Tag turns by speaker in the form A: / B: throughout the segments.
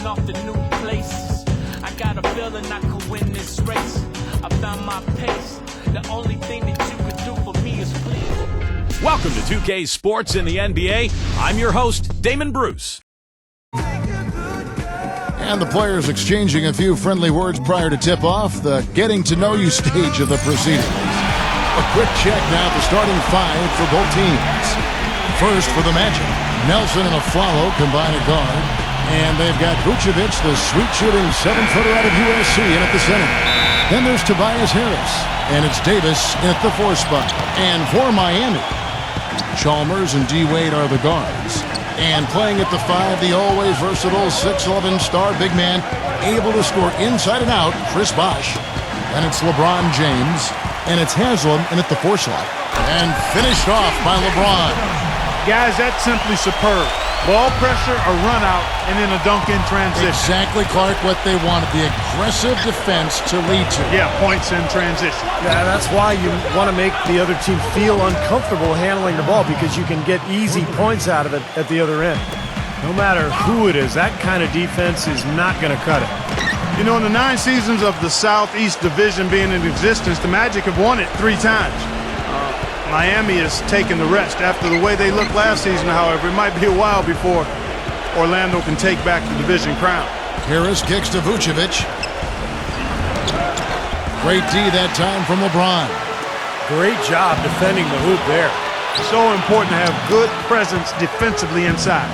A: off to new places. I got a feeling I could win this race. I found my pace. The only thing that you could do for me is please.
B: Welcome to 2K Sports in the NBA. I'm your host, Damon Bruce.
C: And the players exchanging a few friendly words prior to tip-off, the getting-to-know-you stage of the proceedings. A quick check now at the starting five for both teams. First for the Magic, Nelson and Aflalo combine a guard. And they've got Vucevic, the sweet-shooting 7-footer out of USC, in at the center. Then there's Tobias Harris, and it's Davis in at the 4 spot. And for Miami, Chalmers and D-Wade are the guards. And playing at the 5, the always versatile 6'11" star big man, able to score inside and out, Chris Bosh. And it's LeBron James, and it's Haslam in at the 4 slot. And finished off by LeBron.
D: Guys, that's simply superb. Ball pressure, a run out, and then a dunk in transition.
C: Exactly, Clark, what they wanted, the aggressive defense to lead to.
D: Yeah, points in transition.
E: Yeah, that's why you want to make the other team feel uncomfortable handling the ball, because you can get easy points out of it at the other end. No matter who it is, that kind of defense is not going to cut it.
D: You know, in the 9 seasons of the Southeast Division being in existence, the Magic have won it 3 times. Miami has taken the rest. After the way they looked last season, however, it might be a while before Orlando can take back the division crown.
C: Harris kicks to Vucevic. Great D that time from LeBron.
E: Great job defending the hoop there.
D: So important to have good presence defensively inside.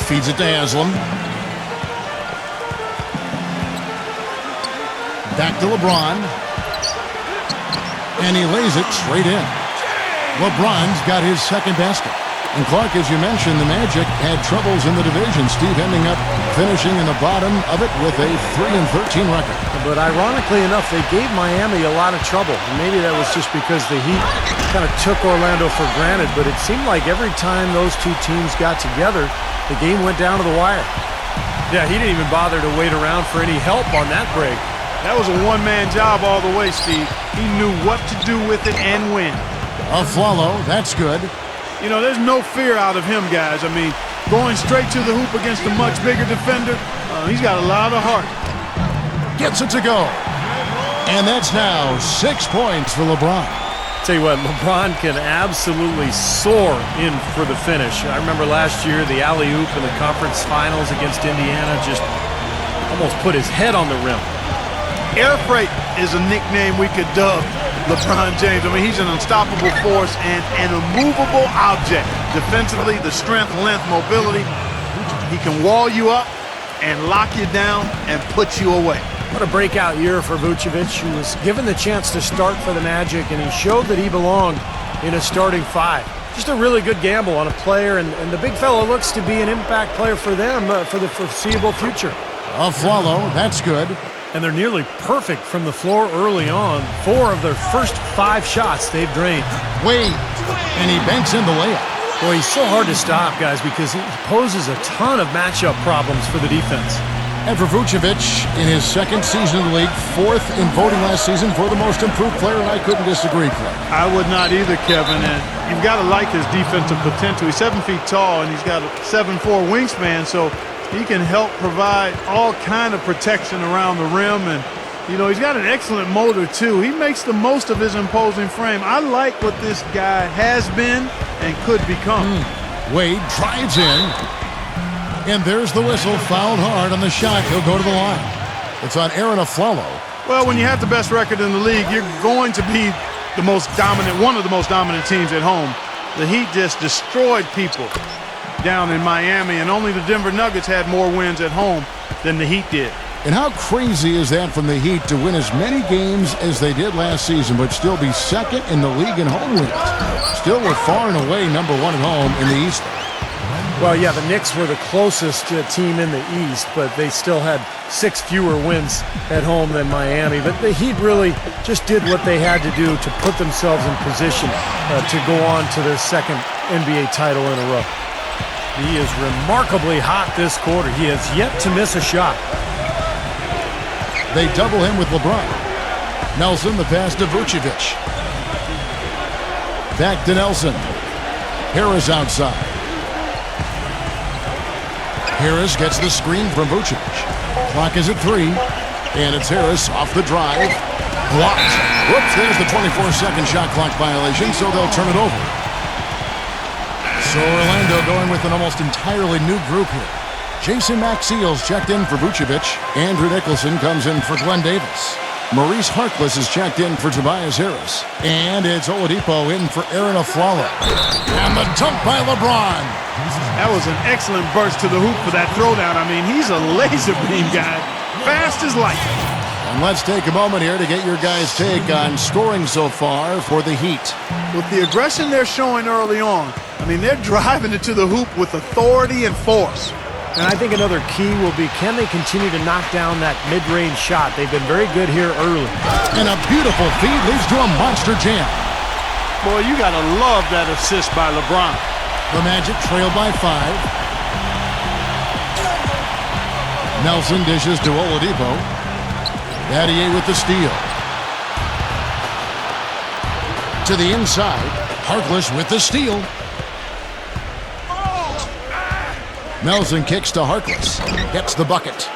C: Feeds it to Haslam. Back to LeBron. And he lays it straight in. LeBron's got his second basket. And Clark, as you mentioned, the Magic had troubles in the division. Steve ending up finishing in the bottom of it with a 3-13 record.
E: But ironically enough, they gave Miami a lot of trouble. Maybe that was just because the Heat kind of took Orlando for granted, but it seemed like every time those two teams got together, the game went down to the wire.
F: Yeah, he didn't even bother to wait around for any help on that break.
D: That was a one-man job all the way, Steve. He knew what to do with it and when.
C: Aflalo, that's good.
D: You know, there's no fear out of him, guys. I mean, going straight to the hoop against a much bigger defender, he's got a lot of heart.
C: Gets it to go. And that's now 6 points for LeBron.
F: Tell you what, LeBron can absolutely soar in for the finish. I remember last year, the alley-oop in the conference finals against Indiana just almost put his head on the rim.
D: Air freight is a nickname we could dub LeBron James. I mean, he's an unstoppable force and an immovable object. Defensively, the strength, length, mobility. He can wall you up and lock you down and put you away.
E: What a breakout year for Vucevic, who was given the chance to start for the Magic, and he showed that he belonged in a starting 5. Just a really good gamble on a player, and the big fella looks to be an impact player for them for the foreseeable future.
C: Aflalo, that's good.
F: And they're nearly perfect from the floor early on. 4 of their first 5 shots they've drained.
C: Wade, and he banks in the layup.
F: Boy, he's so hard to stop, guys, because he poses a ton of matchup problems for the defense.
C: And for Vucevic, in his 2nd season in the league, 4th in voting last season for the most improved player, and I couldn't disagree, Clay.
D: I would not either, Kevin, and you've got to like his defensive potential. He's 7 feet tall, and he's got a 7'4" wingspan, so he can help provide all kind of protection around the rim, and, you know, he's got an excellent motor, too. He makes the most of his imposing frame. I like what this guy has been and could become.
C: Wade drives in, and there's the whistle. Fouled hard on the shot. He'll go to the line. It's on Aaron Aflalo.
D: Well, when you have the best record in the league, you're going to be the most dominant, one of the most dominant teams at home. The Heat just destroyed people down in Miami, and only the Denver Nuggets had more wins at home than the Heat did.
C: And how crazy is that from the Heat to win as many games as they did last season, but still be 2nd in the league in home wins? Still, we're far and away number 1 at home in the East.
E: Well, yeah, the Knicks were the closest team in the East, but they still had 6 fewer wins at home than Miami. But the Heat really just did what they had to do to put themselves in position to go on to their 2nd NBA title in a row.
F: He is remarkably hot this quarter. He has yet to miss a shot.
C: They double him with LeBron. Nelson, the pass to Vucevic. Back to Nelson. Harris outside. Harris gets the screen from Vucevic. Clock is at 3. And it's Harris off the drive. Blocked. Whoops, there's the 24-second shot clock violation, so they'll turn it over. So Orlando going with an almost entirely new group here. Jason Maxiel's checked in for Vucevic. Andrew Nicholson comes in for Glenn Davis. Maurice Harkless is checked in for Tobias Harris. And it's Oladipo in for Aaron Aflalo. And the dunk by LeBron.
D: That was an excellent burst to the hoop for that throwdown. I mean, he's a laser beam guy. Fast as light.
C: And let's take a moment here to get your guys' take on scoring so far for the Heat.
D: With the aggression they're showing early on, I mean, they're driving it to the hoop with authority and force.
E: And I think another key will be, can they continue to knock down that mid-range shot? They've been very good here early.
C: And a beautiful feed leads to a monster jam.
D: Boy, you got to love that assist by LeBron.
C: The Magic trail by 5. Nelson dishes to Oladipo. Battier with the steal. To the inside. Harkless with the steal. Nelson kicks to Harkless. Gets the bucket.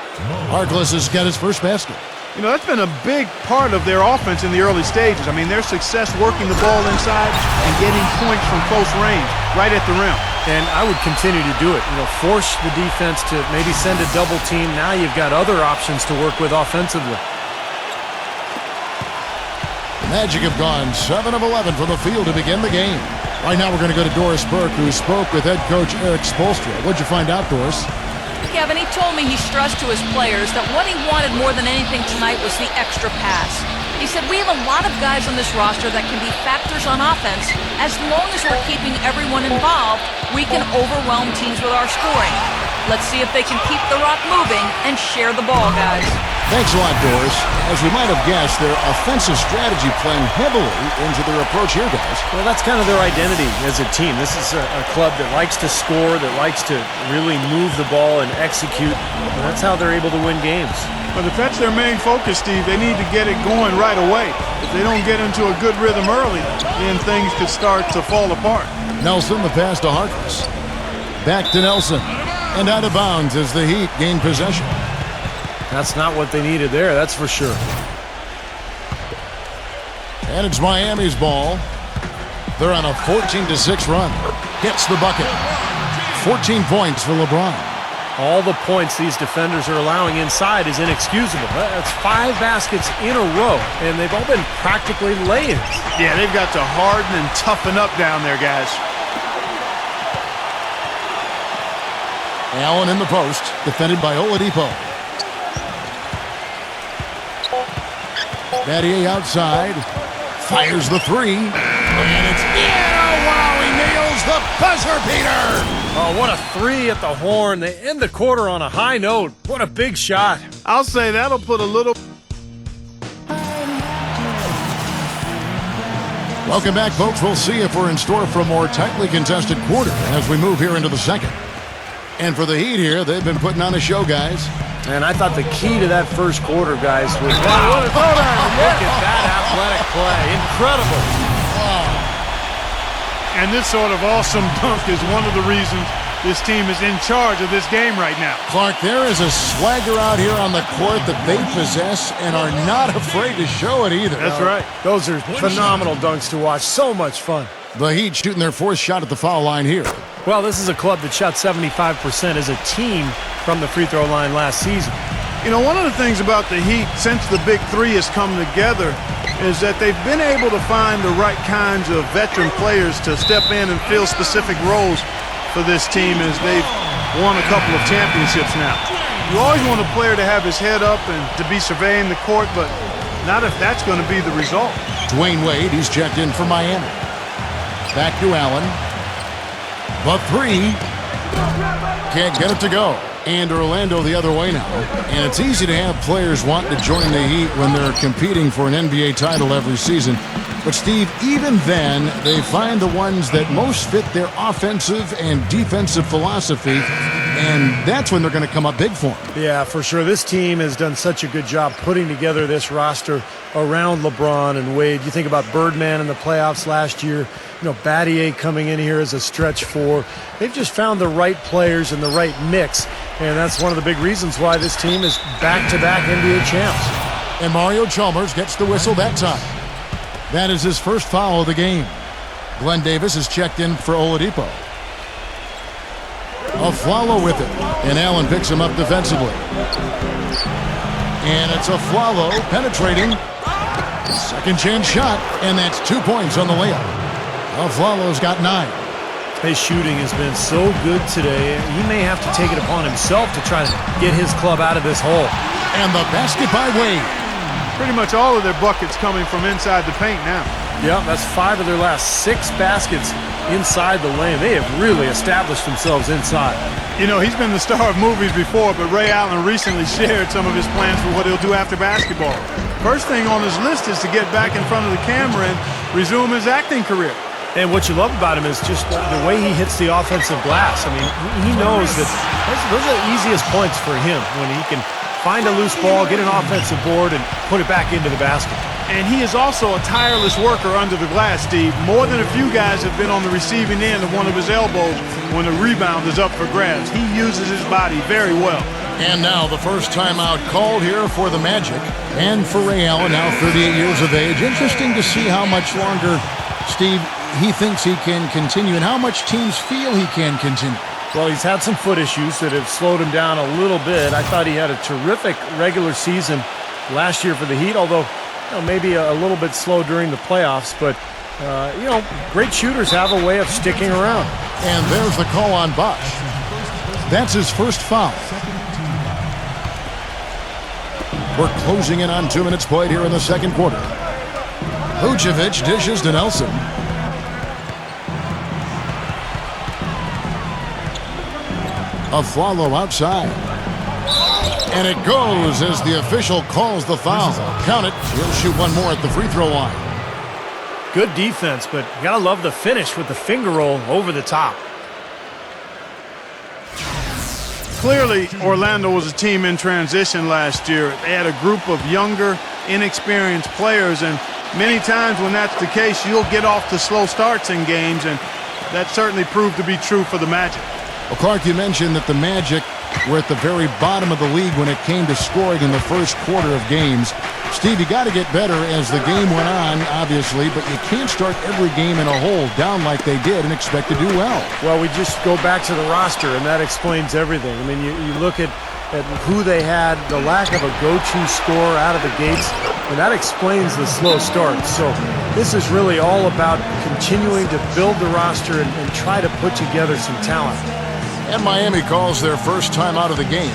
C: Harkless has got his first basket.
D: You know, that's been a big part of their offense in the early stages. I mean, their success working the ball inside and getting points from close range, right at the rim.
E: And I would continue to do it. You know, force the defense to maybe send a double team. Now you've got other options to work with offensively.
C: The Magic have gone 7 of 11 from the field to begin the game. Right now we're going to go to Doris Burke, who spoke with head coach Eric Spoelstra. What'd you find out, Doris?
G: Kevin, he told me he stressed to his players that what he wanted more than anything tonight was the extra pass. He said, we have a lot of guys on this roster that can be factors on offense. As long as we're keeping everyone involved, we can overwhelm teams with our scoring. Let's see if they can keep the rock moving and share the ball, guys.
C: Thanks a lot, Doris. As we might have guessed, their offensive strategy playing heavily into their approach here, guys.
E: Well, that's kind of their identity as a team. This is a club that likes to score, that likes to really move the ball and execute. And that's how they're able to win games.
D: But if that's their main focus, Steve, they need to get it going right away. If they don't get into a good rhythm early, then things could start to fall apart.
C: Nelson, the pass to Harkless. Back to Nelson. And out of bounds as the Heat gain possession.
E: That's not what they needed there, that's for sure.
C: And it's Miami's ball. They're on a 14-6 run. Hits the bucket. 14 points for LeBron.
E: All the points these defenders are allowing inside is inexcusable. That's 5 baskets in a row, and they've all been practically lay-ins.
D: Yeah, they've got to harden and toughen up down there, guys.
C: Allen in the post, defended by Oladipo. Battier outside, fires the 3, and it's in! Oh, wow, he nails the buzzer beater!
E: Oh, what a 3 at the horn. They end the quarter on a high note. What a big shot.
D: I'll say that'll put a little...
C: Welcome back, folks. We'll see if we're in store for a more tightly contested quarter as we move here into the second. And for the Heat here, they've been putting on a show, guys.
E: And I thought the key to that first quarter, guys, was... Wow, look at that athletic play. Incredible.
D: And this sort of awesome dunk is one of the reasons this team is in charge of this game right now.
C: Clark, there is a swagger out here on the court that they possess and are not afraid to show it either.
D: That's right.
E: Those are phenomenal dunks to watch. So much fun.
C: The Heat shooting their 4th shot at the foul line here.
E: Well, this is a club that shot 75% as a team from the free throw line last season.
D: You know, one of the things about the Heat since the Big Three has come together is that they've been able to find the right kinds of veteran players to step in and fill specific roles for this team as they've won a couple of championships now. You always want a player to have his head up and to be surveying the court, but not if that's going to be the result.
C: Dwayne Wade, he's checked in for Miami. Back to Allen. The 3. Can't get it to go. And Orlando the other way now. And it's easy to have players want to join the Heat when they're competing for an NBA title every season. But, Steve, even then, they find the ones that most fit their offensive and defensive philosophy, and that's when they're going to come up big for them.
E: Yeah, for sure. This team has done such a good job putting together this roster around LeBron and Wade. You think about Birdman in the playoffs last year, you know, Battier coming in here as a stretch 4. They've just found the right players and the right mix. And that's one of the big reasons why this team is back-to-back NBA champs.
C: And Mario Chalmers gets the whistle that time. That is his first foul of the game. Glenn Davis is checked in for Oladipo. Afflalo with it, and Allen picks him up defensively. And it's Afflalo penetrating. Second chance shot, and that's 2 points on the layup. Afflalo's got 9.
F: His shooting has been so good today. He may have to take it upon himself to try to get his club out of this hole.
C: And the basket by Wade.
D: Pretty much all of their buckets coming from inside the paint now.
F: Yeah, that's 5 of their last 6 baskets inside the lane. They have really established themselves inside.
D: You know, he's been the star of movies before, but Ray Allen recently shared some of his plans for what he'll do after basketball. First thing on his list is to get back in front of the camera and resume his acting career.
F: And what you love about him is just the way he hits the offensive glass. I mean, he knows that those are the easiest points for him, when he can find a loose ball, get an offensive board, and put it back into the basket.
D: And he is also a tireless worker under the glass, Steve. More than a few guys have been on the receiving end of one of his elbows when the rebound is up for grabs. He uses his body very well.
C: And now the first timeout called here for the Magic. And for Ray Allen, now 38 years of age. Interesting to see how much longer, Steve, he thinks he can continue and how much teams feel he can continue.
F: Well, he's had some foot issues that have slowed him down a little bit. I thought he had a terrific regular season last year for the Heat, although maybe a little bit slow during the playoffs. But, great shooters have a way of sticking around.
C: And there's the call on Bosh. That's his first foul. We're closing in on 2 minutes played here in the second quarter. Vucevic dishes to Nelson. Afflalo outside. And it goes as the official calls the foul. Count it. He'll shoot one more at the free throw line.
F: Good defense, but you gotta love the finish with the finger roll over the top.
D: Clearly, Orlando was a team in transition last year. They had a group of younger, inexperienced players, and many times when that's the case, you'll get off to slow starts in games, and that certainly proved to be true for the Magic.
C: Well, Clark, you mentioned that the Magic were at the very bottom of the league when it came to scoring in the first quarter of games. Steve, you got to get better as the game went on, obviously, but you can't start every game in a hole down like they did and expect to do well.
E: Well, we just go back to the roster, and that explains everything. I mean, you look at who they had, the lack of a go-to scorer out of the gates, and that explains the slow start. So this is really all about continuing to build the roster and try to put together some talent.
C: And Miami calls their first time out of the game.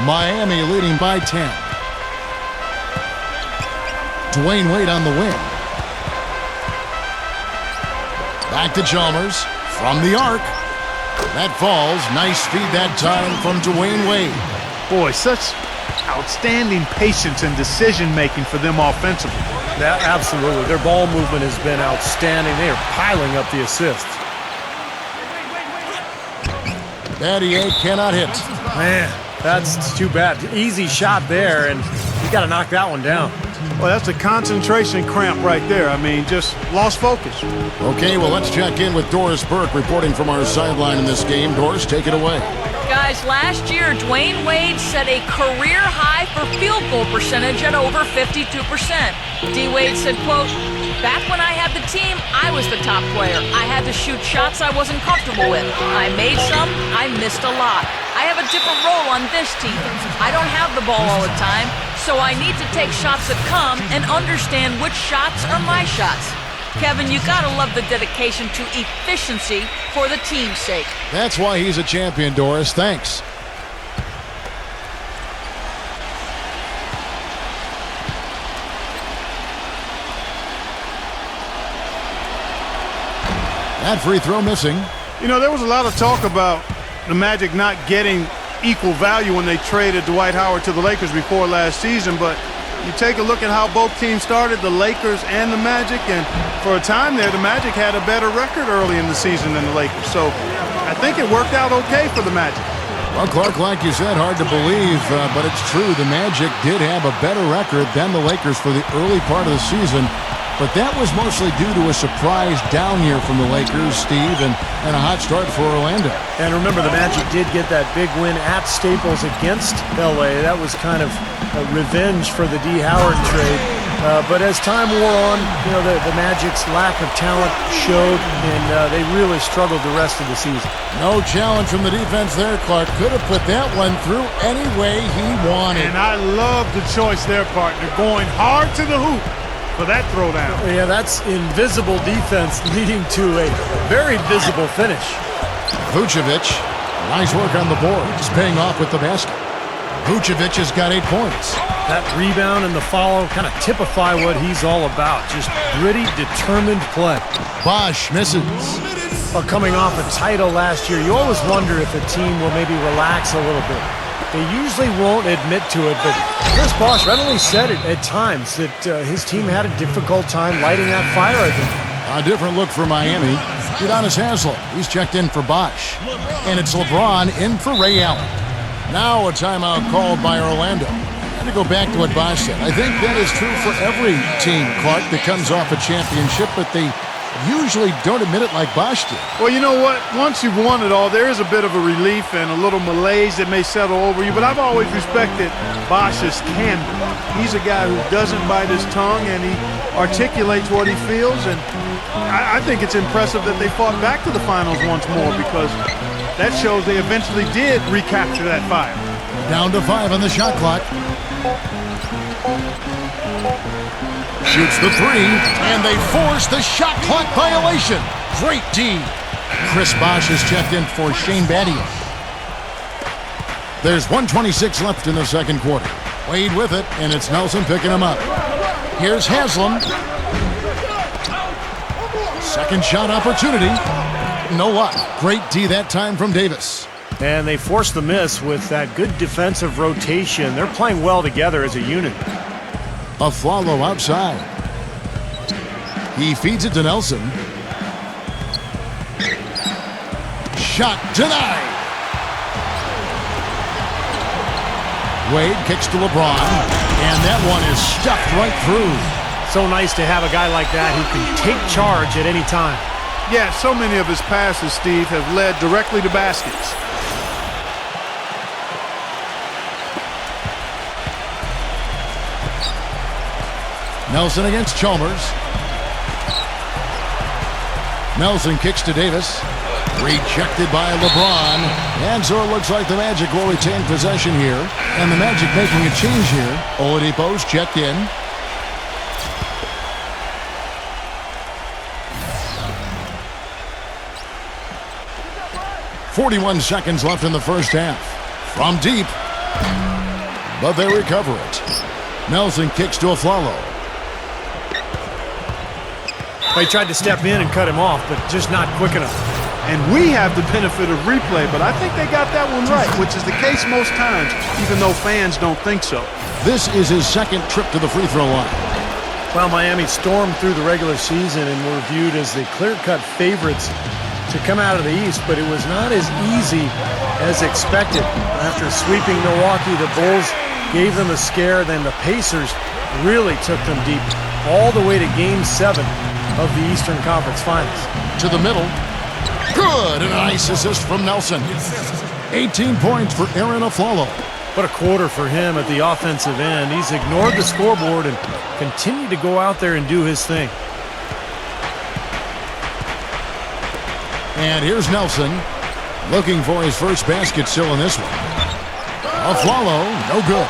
C: Miami leading by 10. Dwayne Wade on the wing. Back to Chalmers from the arc. That falls. Nice feed that time from Dwayne Wade.
D: Boy, such outstanding patience and decision-making for them offensively.
E: Yeah, absolutely. Their ball movement has been outstanding. They are piling up the assists.
C: Battier cannot hit.
E: Man, that's too bad. Easy shot there, and you got to knock that one down.
D: Well, that's a concentration cramp right there. I mean, just lost focus.
C: Okay, well, let's check in with Doris Burke reporting from our sideline in this game. Doris, take it away.
G: Guys, last year, Dwayne Wade set a career high for field goal percentage at over 52%. D. Wade said, quote, "Back when I had the team, I was the top player. I had to shoot shots I wasn't comfortable with. I made some, I missed a lot. I have a different role on this team. I don't have the ball all the time, so I need to take shots that come and understand which shots are my shots." Kevin, you gotta love the dedication to efficiency for the team's sake.
C: That's why he's a champion, Doris. Thanks. That free throw missing.
D: You know, there was a lot of talk about the Magic not getting equal value when they traded Dwight Howard to the Lakers before last season, but You take a look at how both teams started, the Lakers and the Magic, and for a time there, the Magic had a better record early in the season than the Lakers. So I think it worked out okay for the Magic.
C: Well, Clark, like you said, hard to believe, but it's true. The Magic did have a better record than the Lakers for the early part of the season, but that was mostly due to a surprise down year from the Lakers, Steve, and a hot start for Orlando.
E: And remember, the Magic did get that big win at Staples against L.A. That was kind of a revenge for the D. Howard trade. But as time wore on, you know, the Magic's lack of talent showed, and they really struggled the rest of the season.
C: No challenge from the defense there. Clark could have put that one through any way he wanted.
D: And I love the choice there, partner, going hard to the hoop for that throwdown.
E: Yeah, that's invisible defense leading to a very visible finish.
C: Vucevic, nice work on the board. He's paying off with the basket. Vucevic has got 8 points.
E: That rebound and the follow kind of typify what he's all about. Just gritty, determined play.
C: Bosh misses.
E: Well, coming off a title last year, you always wonder if a team will maybe relax a little bit. They usually won't admit to it, but Chris Bosh readily said it at times that his team had a difficult time lighting that fire again.
C: A different look for Miami. Udonis Haslem, he's checked in for Bosh. And it's LeBron in for Ray Allen. Now a timeout called by Orlando. And to go back to what Bosh said, I think that is true for every team, Clark, that comes off a championship, but they usually don't admit it like Bosh did.
D: Well, you know what? Once you've won it all, there is a bit of a relief and a little malaise that may settle over you, but I've always respected Bosh's candor. He's a guy who doesn't bite his tongue, and he articulates what he feels, and I think it's impressive that they fought back to the finals once more, because that shows they eventually did recapture that fire.
C: Down to 5 on the shot clock. Shoots the 3, and they force the shot clock violation. Great D. Chris Bosh has checked in for Shane Battier. There's 1:26 left in the second quarter. Wade with it, and it's Nelson picking him up. Here's Haslem. Second shot opportunity. No luck. Great D that time from Davis.
E: And they forced the miss with that good defensive rotation. They're playing well together as a unit.
C: Afflalo outside. He feeds it to Nelson. Shot denied. Wade kicks to LeBron, and that one is stuffed right through.
E: So nice to have a guy like that who can take charge at any time.
D: Yeah, so many of his passes, Steve, have led directly to baskets.
C: Nelson against Chalmers. Nelson kicks to Davis. Rejected by LeBron. And so it looks like the Magic will retain possession here. And the Magic making a change here. Oladipo's checked in. .41 seconds left in the first half. From deep. But they recover it. Nelson kicks to Afflalo.
E: They tried to step in and cut him off, but just not quick enough.
D: And we have the benefit of replay, but I think they got that one right, which is the case most times, even though fans don't think so.
C: This is his second trip to the free throw line.
E: Well, Miami stormed through the regular season and were viewed as the clear-cut favorites to come out of the East, but it was not as easy as expected. After sweeping Milwaukee, the Bulls gave them a scare, then the Pacers really took them deep, all the way to Game 7 of the Eastern Conference Finals.
C: To the middle. Good, and a nice assist from Nelson. 18 points for Aaron Afflalo.
E: What a quarter for him at the offensive end. He's ignored the scoreboard and continued to go out there and do his thing.
C: And here's Nelson, looking for his first basket still in this one. Afflalo, no good.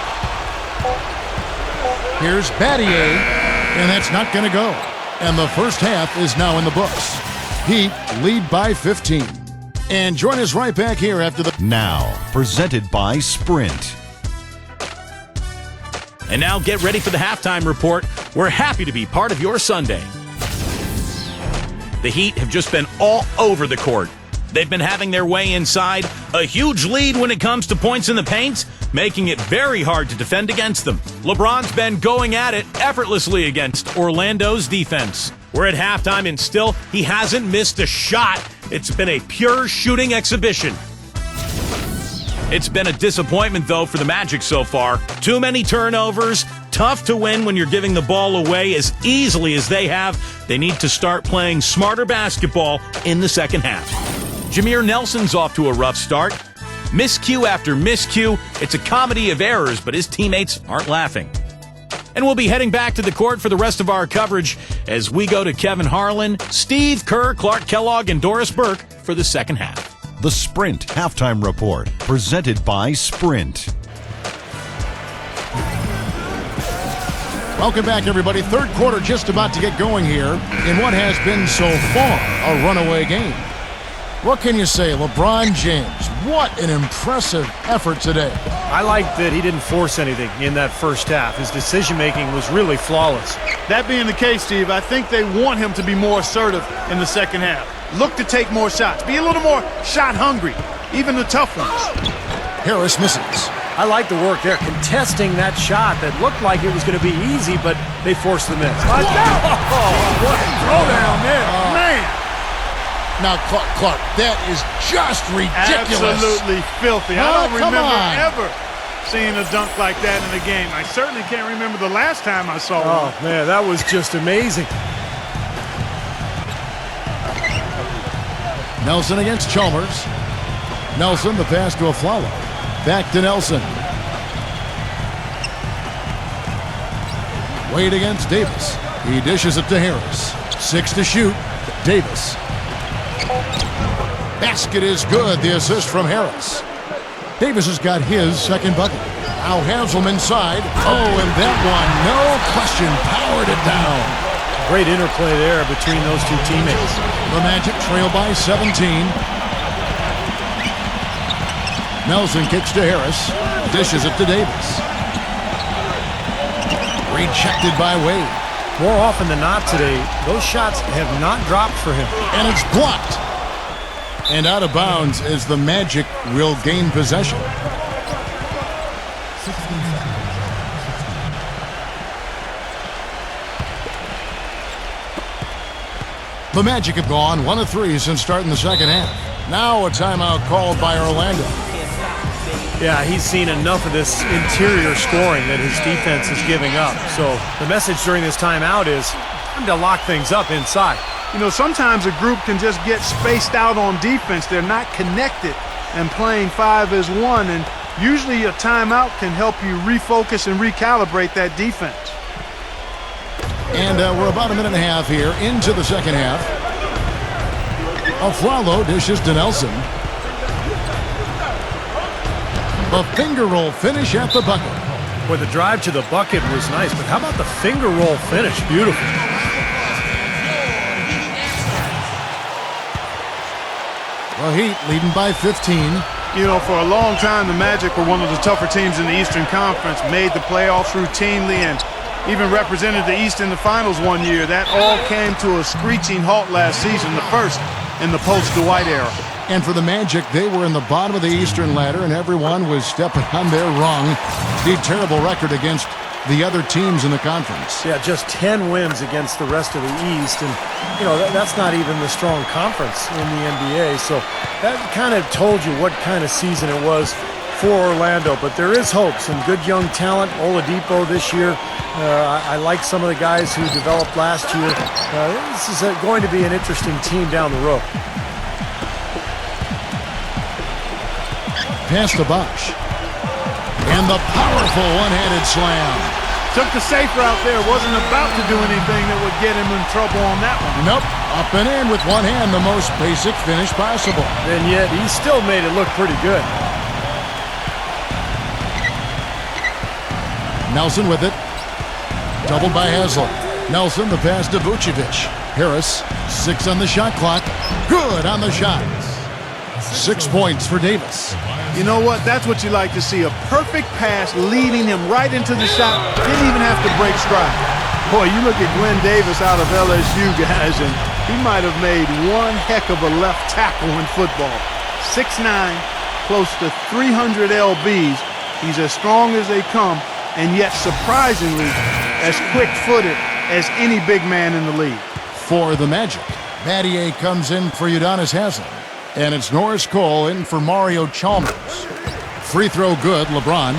C: Here's Battier, and that's not going to go. And the first half is now in the books. Heat lead by 15. And join us right back here after the...
B: Now, presented by Sprint. And now get ready for the halftime report. We're happy to be part of your Sunday. The Heat have just been all over the court. They've been having their way inside, a huge lead when it comes to points in the paint, making it very hard to defend against them. LeBron's been going at it effortlessly against Orlando's defense. We're at halftime and still he hasn't missed a shot. It's been a pure shooting exhibition. It's been a disappointment, though, for the Magic so far. Too many turnovers. Tough to win when you're giving the ball away as easily as they have. They need to start playing smarter basketball in the second half. Jameer Nelson's off to a rough start. Miscue after miscue. It's a comedy of errors, but his teammates aren't laughing. And we'll be heading back to the court for the rest of our coverage as we go to Kevin Harlan, Steve Kerr, Clark Kellogg, and Doris Burke for the second half.
H: The Sprint Halftime Report, presented by Sprint.
C: Welcome back, everybody. Third quarter just about to get going here in what has been so far a runaway game. What can you say, LeBron James? What an impressive effort today.
F: I like that he didn't force anything in that first half. His decision-making was really flawless.
D: That being the case, Steve, I think they want him to be more assertive in the second half. Look to take more shots. Be a little more shot hungry, even the tough ones.
C: Harris misses.
F: I like the work there, contesting that shot that looked like it was going to be easy, but they forced the miss.
D: Watch out! What a throwdown there, man!
C: Now, Clark, that is just ridiculous.
D: Absolutely filthy. I don't
C: come
D: remember
C: on.
D: ever seeing a dunk like that in a game. I certainly can't remember the last time I saw one.
F: Oh, man, that was just amazing.
C: Nelson against Chalmers. Nelson, the pass to Aflalo. Back to Nelson. Wade against Davis. He dishes it to Harris. 6 to shoot. Davis. Basket is good. The assist from Harris. Davis has got his second bucket. Now Hansel inside. Oh, and that one, no question, powered it down.
F: Great interplay there between those two teammates.
C: The Magic trail by 17. Nelson kicks to Harris. Dishes it to Davis. Rejected by Wade.
F: More often than not today, those shots have not dropped for him.
C: And it's blocked. And out of bounds as the Magic will gain possession. The Magic have gone 1 of 3 since starting the second half. Now a timeout called by Orlando.
F: Yeah, he's seen enough of this interior scoring that his defense is giving up. So the message during this timeout is time to lock things up inside.
D: You know, sometimes a group can just get spaced out on defense. They're not connected and playing 5 as 1. And usually a timeout can help you refocus and recalibrate that defense.
C: And we're about a minute and a half here into the second half. Aflalo dishes to Nelson. A finger roll finish at the bucket.
F: Boy, the drive to the bucket was nice, but how about the finger roll finish? Beautiful.
C: The Heat leading by 15.
D: You know, for a long time, the Magic were one of the tougher teams in the Eastern Conference, made the playoffs routinely, and even represented the East in the finals one year. That all came to a screeching halt last season, the first in the post-Dwight era.
C: And for the Magic, they were in the bottom of the Eastern ladder, and everyone was stepping on their rung. A terrible record against the other teams in the conference.
F: Yeah, just 10 wins against the rest of the East, and you know that's not even the strong conference in the NBA. So that kind of told you what kind of season it was for Orlando. But there is hope. Some good young talent. Oladipo this year. I like some of the guys who developed last year. This is going to be an interesting team down the road.
C: Pass to Bosh. And the powerful one-handed slam.
D: Took the safe route there. Wasn't about to do anything that would get him in trouble on that one.
C: Nope. Up and in with one hand, the most basic finish possible.
F: And yet he still made it look pretty good.
C: Nelson with it. Doubled by Haslem. Nelson, the pass to Vucevic. Harris, 6 on the shot clock. Good on the shot. 6 points for Davis.
D: You know what? That's what you like to see. A perfect pass leading him right into the shot. Didn't even have to break stride. Boy, you look at Glenn Davis out of LSU, guys, and He might have made one heck of a left tackle in football. 6'9", close to 300 lbs. He's as strong as they come, and yet surprisingly as quick-footed as any big man in the league.
C: For the Magic, Battier comes in for Udonis Haslem, and it's Norris Cole in for Mario Chalmers. Free throw good, LeBron.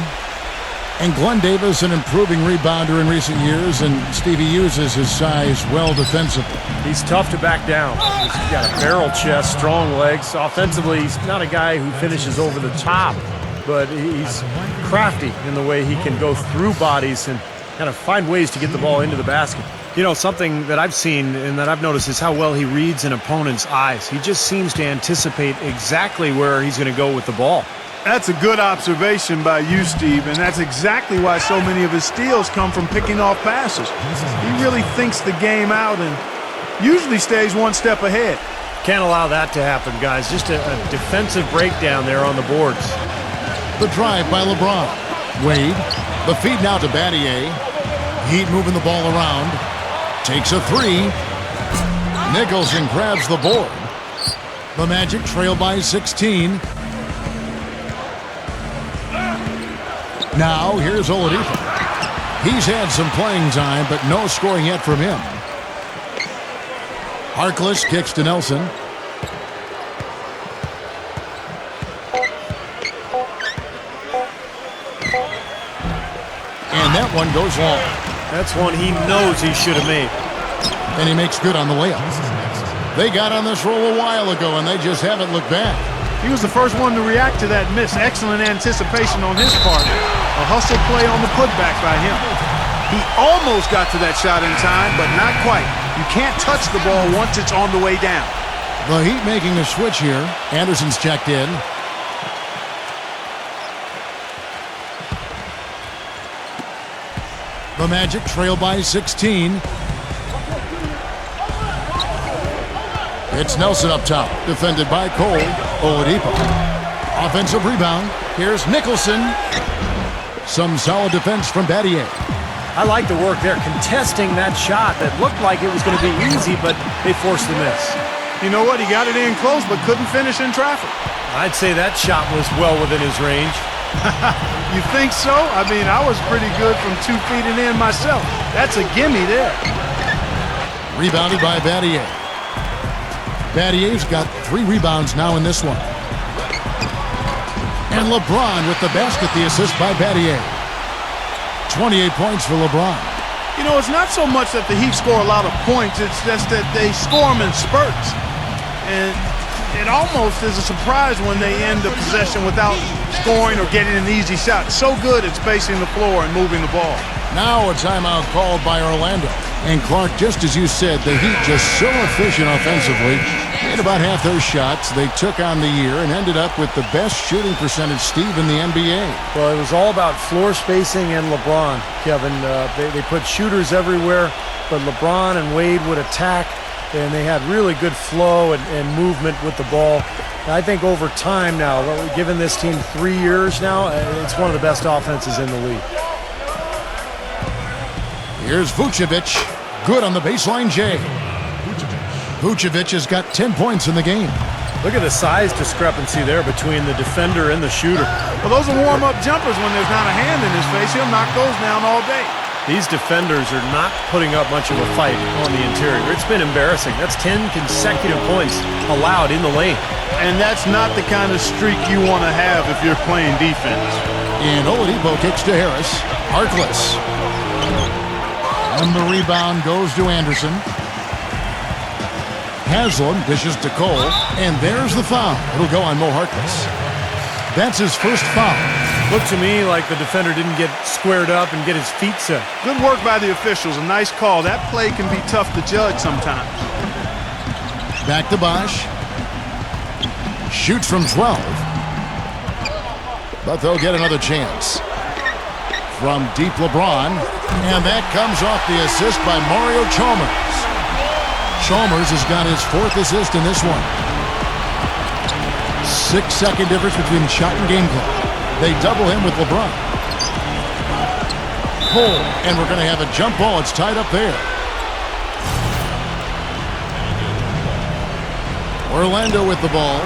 C: And Glenn Davis, an improving rebounder in recent years, and Stevie uses his size well defensively.
F: He's tough to back down. He's got a barrel chest, strong legs. Offensively, he's not a guy who finishes over the top, but he's crafty in the way he can go through bodies and kind of find ways to get the ball into the basket. You know, something that I've seen and that I've noticed is how well he reads an opponent's eyes. He just seems to anticipate exactly where he's going to go with the ball.
D: That's a good observation by you, Steve, and that's exactly why so many of his steals come from picking off passes. He really thinks the game out and usually stays one step ahead.
F: Can't allow that to happen, guys. Just a defensive breakdown there on the boards.
C: The drive by LeBron. Wade, the feed now to Battier. Heat moving the ball around. Takes a three. Nicholson grabs the board. The Magic trail by 16. Now, here's Oladipo. He's had some playing time, but no scoring yet from him. Harkless kicks to Nelson. And that one goes long.
F: That's one he knows he should have made.
C: And he makes good on the layup. They got on this roll a while ago, and they just haven't looked back.
D: He was the first one to react to that miss. Excellent anticipation on his part. A hustle play on the putback by him. He almost got to that shot in time, but not quite. You can't touch the ball once it's on the way down.
C: The Heat making a switch here. Anderson's checked in. The Magic trail by 16. It's Nelson up top, defended by Cole. Oladipo. Offensive rebound. Here's Nicholson. Some solid defense from Battier.
F: I like the work there, contesting that shot that looked like it was going to be easy, but they forced the miss.
D: You know what? He got it in close, but couldn't finish in traffic.
F: I'd say that shot was well within his range.
D: You think so? I mean, I was pretty good from 2 feet and in myself. That's a gimme there.
C: Rebounded by Battier. Battier's got 3 rebounds now in this one. And LeBron with the basket, the assist by Battier. 28 points for LeBron.
D: You know, it's not so much that the Heat score a lot of points, it's just that they score them in spurts. And it almost is a surprise when they end the possession without scoring or getting an easy shot. So good at spacing the floor and moving the ball.
C: Now a timeout called by Orlando. And Clark, just as you said, the Heat just so efficient offensively. Made about half their shots they took on the year and ended up with the best shooting percentage, Steve, in the NBA.
F: Well, it was all about floor spacing and LeBron, Kevin. They put shooters everywhere, but LeBron and Wade would attack, and they had really good flow and movement with the ball. And I think over time now, given this team 3 years now, it's one of the best offenses in the league.
C: Here's Vucevic. Good on the baseline, Jay. Vucevic has got 10 points in the game.
F: Look at the size discrepancy there between the defender and the shooter.
D: Well, those are warm-up jumpers when there's not a hand in his face. He'll knock those down all day.
F: These defenders are not putting up much of a fight on the interior. It's been embarrassing. That's 10 consecutive points allowed in the lane.
D: And that's not the kind of streak you want to have if you're playing defense.
C: And Oladipo kicks to Harris. Harkless. And the rebound goes to Anderson. Haslem dishes to Cole, and there's the foul. It'll go on Mo Harkless. That's his first foul.
F: Looked to me like the defender didn't get squared up and get his feet set.
D: Good work by the officials. A nice call. That play can be tough to judge sometimes.
C: Back to Bosch. Shoots from 12. But they'll get another chance. From deep LeBron. And that comes off the assist by Mario Chalmers. Chalmers has got his 4th assist in this one. 6-second difference between shot and game clock. They double him with LeBron. Pull, and we're going to have a jump ball. It's tied up there. Orlando with the ball.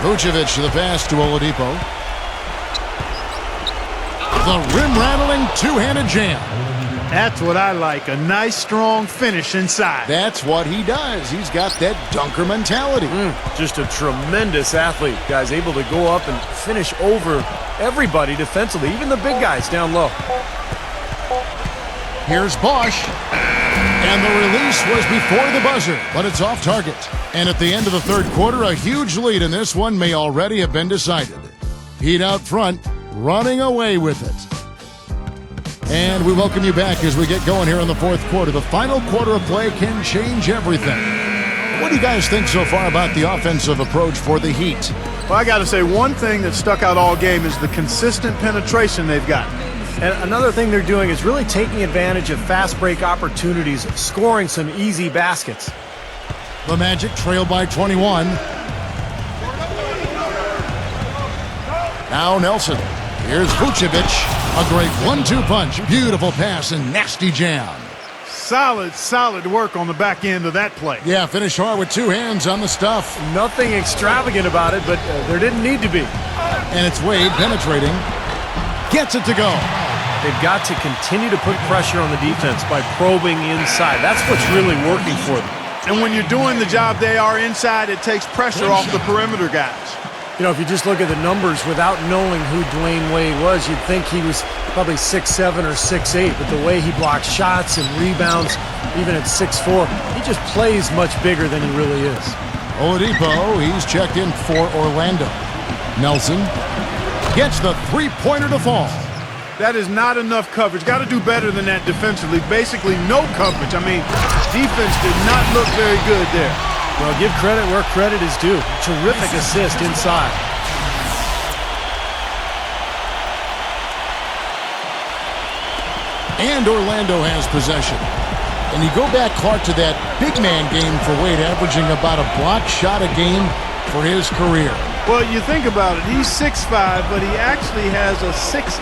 C: Vucevic to the pass to Oladipo. The rim-rattling two-handed jam.
D: That's what I like, a nice, strong finish inside.
C: That's what he does. He's got that dunker mentality.
F: Just a tremendous athlete, guys, able to go up and finish over everybody defensively, even the big guys down low.
C: Here's Bosch. And the release was before the buzzer, but it's off target. And at the end of the third quarter, a huge lead in this one may already have been decided. Heat out front, running away with it. And we welcome you back as we get going here in the fourth quarter. The final quarter of play can change everything. What do you guys think so far about the offensive approach for the Heat?
D: Well, I got to say, one thing that stuck out all game is the consistent penetration they've got.
E: And another thing they're doing is really taking advantage of fast break opportunities, scoring some easy baskets.
C: The Magic trail by 21. Now Nelson. Here's Vucevic. A great 1-2 punch. Beautiful pass and nasty jam.
D: Solid work on the back end of that play.
C: Yeah, finish hard with two hands on the stuff.
E: Nothing extravagant about it, but there didn't need to be.
C: And it's Wade penetrating. Gets it to go.
E: They've got to continue to put pressure on the defense by probing inside. That's what's really working for them.
D: And when you're doing the job they are inside, it takes pressure off the perimeter guys.
E: You know, if you just look at the numbers without knowing who Dwayne Wade was, you'd think he was probably 6'7" or 6'8", but the way he blocks shots and rebounds, even at 6'4", he just plays much bigger than he really is.
C: Oladipo, he's checked in for Orlando. Nelson gets the three-pointer to fall.
D: That is not enough coverage. Got to do better than that defensively. Basically no coverage. I mean, defense did not look very good there.
E: Well, give credit where credit is due. Terrific assist inside.
C: And Orlando has possession. And you go back, Clark, to that big man game for Wade, averaging about a block shot a game for his career.
D: Well, you think about it. He's 6'5", but he actually has a 6'11"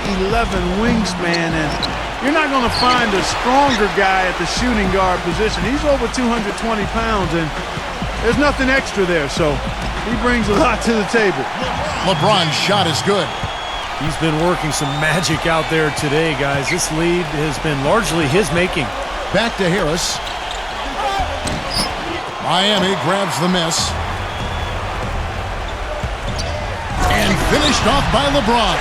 D: wingspan, and you're not going to find a stronger guy at the shooting guard position. He's over 220 pounds, and there's nothing extra there, so he brings a lot to the table.
C: LeBron's shot is good.
E: He's been working some magic out there today, guys. This lead has been largely his making.
C: Back to Harris. Miami grabs the miss. And finished off by LeBron.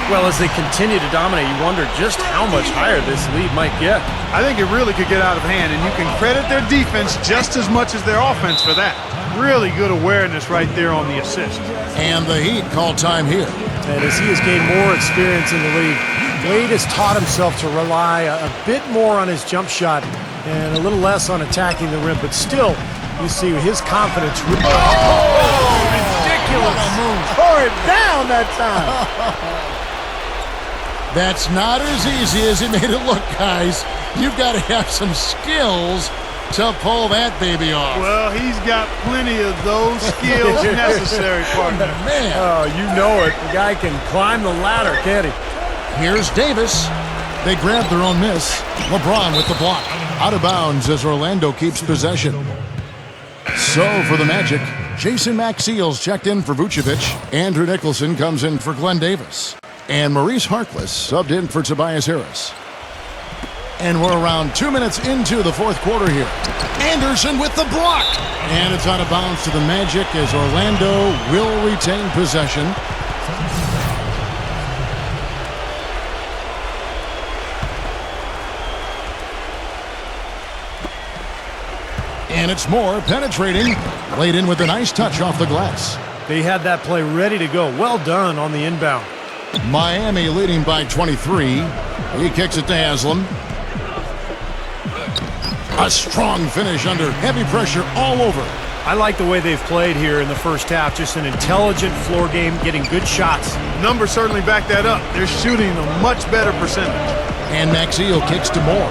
E: Well, as they continue to dominate, you wonder just how much higher this lead might get.
D: I think it really could get out of hand, and you can credit their defense just as much as their offense for that. Really good awareness right there on the assist.
C: And the Heat call time here.
E: And as he has gained more experience in the league, Wade has taught himself to rely a bit more on his jump shot and a little less on attacking the rim. But still, you see his confidence. Ridiculous. Tore it down that time.
C: That's not as easy as it made it look, guys. You've got to have some skills to pull that baby off.
D: Well, he's got plenty of those skills necessary, partner.
C: Man.
E: Oh, you know it. The guy can climb the ladder, can't he?
C: Here's Davis. They grab their own miss. LeBron with the block. Out of bounds as Orlando keeps possession. So for the Magic, Jason Maxiel's checked in for Vucevic. Andrew Nicholson comes in for Glenn Davis. And Maurice Harkless subbed in for Tobias Harris. And we're around 2 minutes into the fourth quarter here. Anderson with the block. And it's out of bounds to the Magic as Orlando will retain possession. And it's Moore penetrating. Laid in with a nice touch off the glass.
E: They had that play ready to go. Well done on the inbound.
C: Miami leading by 23. He kicks it to Haslam. A strong finish under heavy pressure all over.
E: I like the way they've played here in the first half. Just an intelligent floor game, getting good shots.
D: Numbers certainly back that up. They're shooting a much better percentage.
C: And Maxiel kicks to Moore.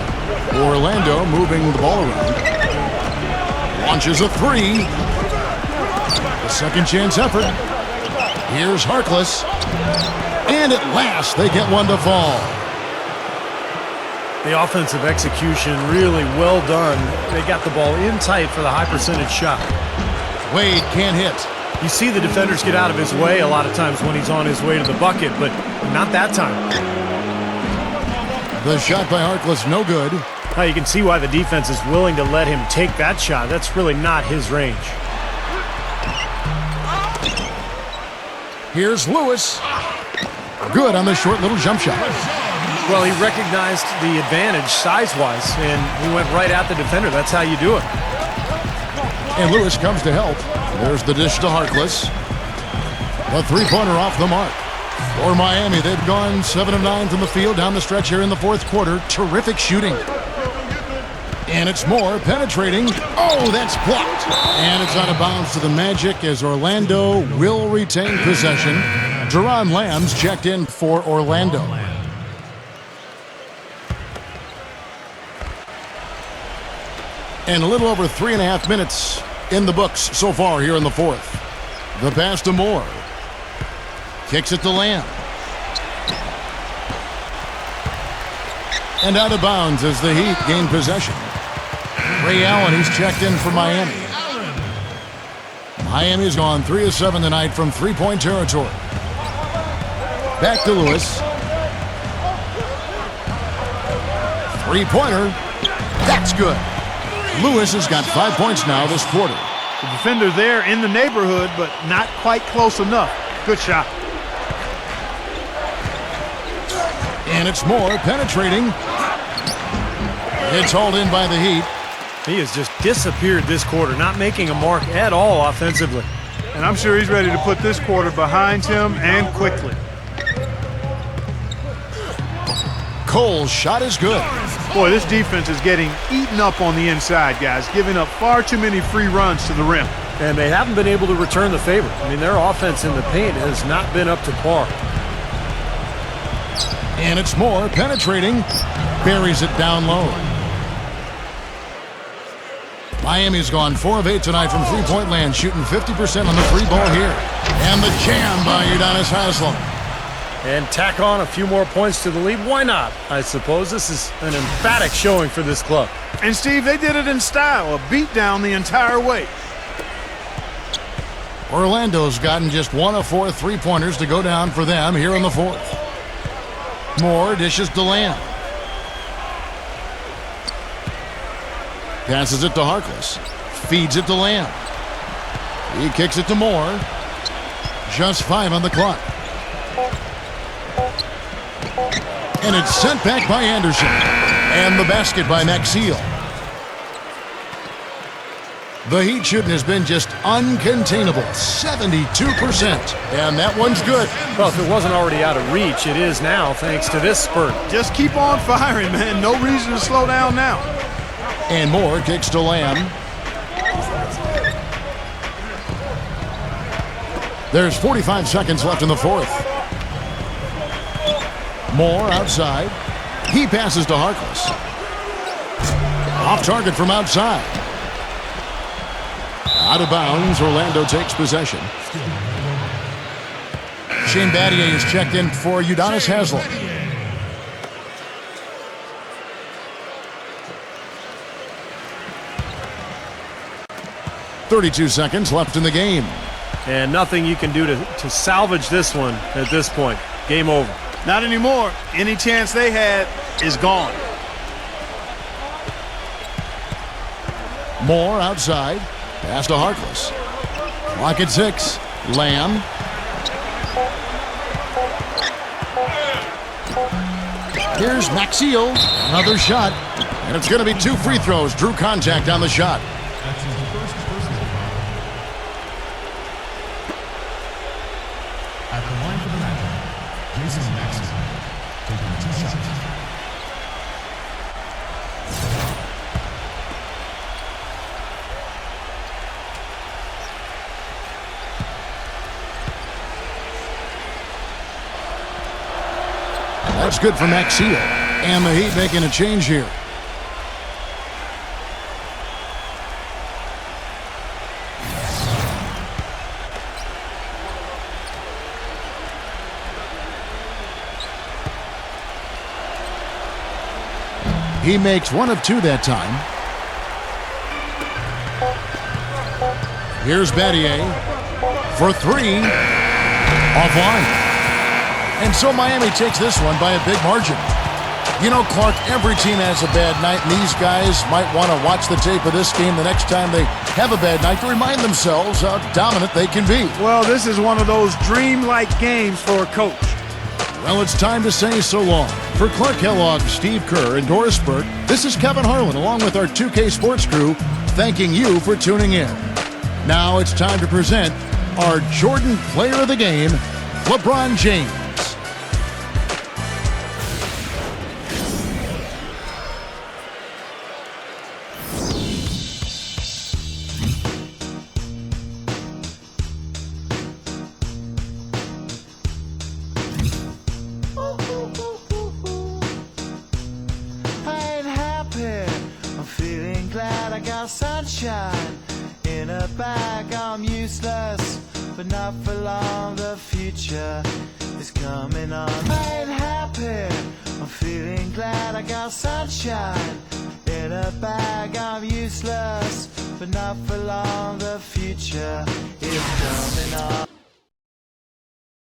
C: Orlando moving the ball around. Launches a three. A second chance effort. Here's Harkless. And at last, they get one to fall.
E: The offensive execution really well done. They got the ball in tight for the high percentage shot.
C: Wade can't hit.
E: You see the defenders get out of his way a lot of times when he's on his way to the bucket, but not that time.
C: The shot by Harkless, no good.
E: Now you can see why the defense is willing to let him take that shot. That's really not his range.
C: Here's Lewis. Good on the short little jump shot.
E: Well, he recognized the advantage size-wise, and he went right at the defender. That's how you do it.
C: And Lewis comes to help. There's the dish to Harkless. A three-pointer off the mark. For Miami, they've gone 7 of 9 from the field down the stretch here in the fourth quarter. Terrific shooting. And it's Moore penetrating. Oh, that's blocked. And it's out of bounds to the Magic as Orlando will retain possession. Deron Lamb's checked in for Orlando. And a little over 3.5 minutes in the books so far here in the fourth. The pass to Moore. Kicks it to Lamb. And out of bounds as the Heat gain possession. Ray Allen, he's checked in for Miami. Miami's gone 3 of 7 tonight from three-point territory. Back to Lewis. Three-pointer. That's good. Lewis has got 5 points now this quarter.
D: The defender there in the neighborhood, but not quite close enough. Good shot.
C: And it's Moore penetrating. It's hauled in by the Heat.
E: He has just disappeared this quarter, not making a mark at all offensively.
D: And I'm sure he's ready to put this quarter behind him and quickly.
C: Cole's shot is good.
D: Boy, this defense is getting eaten up on the inside, guys, giving up far too many free runs to the rim.
E: And they haven't been able to return the favor. I mean, their offense in the paint has not been up to par.
C: And it's Moore penetrating. Buries it down low. Miami's gone 4 of 8 tonight from three-point land, shooting 50% on the free ball here. And the jam by Udonis Haslem.
E: And tack on a few more points to the lead. Why not? I suppose this is an emphatic showing for this club.
D: And, Steve, they did it in style, a beatdown the entire way.
C: Orlando's gotten just 1 of 4 three-pointers to go down for them here in the fourth. Moore dishes to Lamb. Passes it to Harkless. Feeds it to Lamb. He kicks it to Moore. Just 5 on the clock. And it's sent back by Anderson. And the basket by Maxeel. The Heat shooting has been just uncontainable. 72%. And that one's good.
E: Well, if it wasn't already out of reach, it is now thanks to this spurt.
D: Just keep on firing, man. No reason to slow down now.
C: And Moore kicks to Lamb. There's 45 seconds left in the fourth. Moore outside. He passes to Harkless. Off target from outside. Out of bounds, Orlando takes possession. Shane Battier is checked in for Udonis Haslem. .32 seconds left in the game.
E: And nothing you can do to salvage this one at this point. Game over.
D: Not anymore. Any chance they had is gone.
C: Moore outside. Pass to Harkless. Clock at 6. Lamb. Here's Maxeel. Another shot. And it's going to be 2 free throws. Drew contact on the shot. That's good for Maxeel. And the Heat making a change here. He makes one of two that time. Here's Battier for three. Offline. And so Miami takes this one by a big margin. You know, Clark, every team has a bad night, and these guys might want to watch the tape of this game the next time they have a bad night to remind themselves how dominant they can be.
D: Well, this is one of those dreamlike games for a coach.
C: Well, it's time to say so long. For Clark Kellogg, Steve Kerr, and Doris Burke, this is Kevin Harlan along with our 2K Sports crew thanking you for tuning in. Now it's time to present our Jordan Player of the Game, LeBron James.
I: Sunshine in a bag, I'm useless, but not for long. The future is coming on. I ain't happy, I'm feeling glad. I got sunshine in a bag, I'm useless, but not for long. The future is coming on.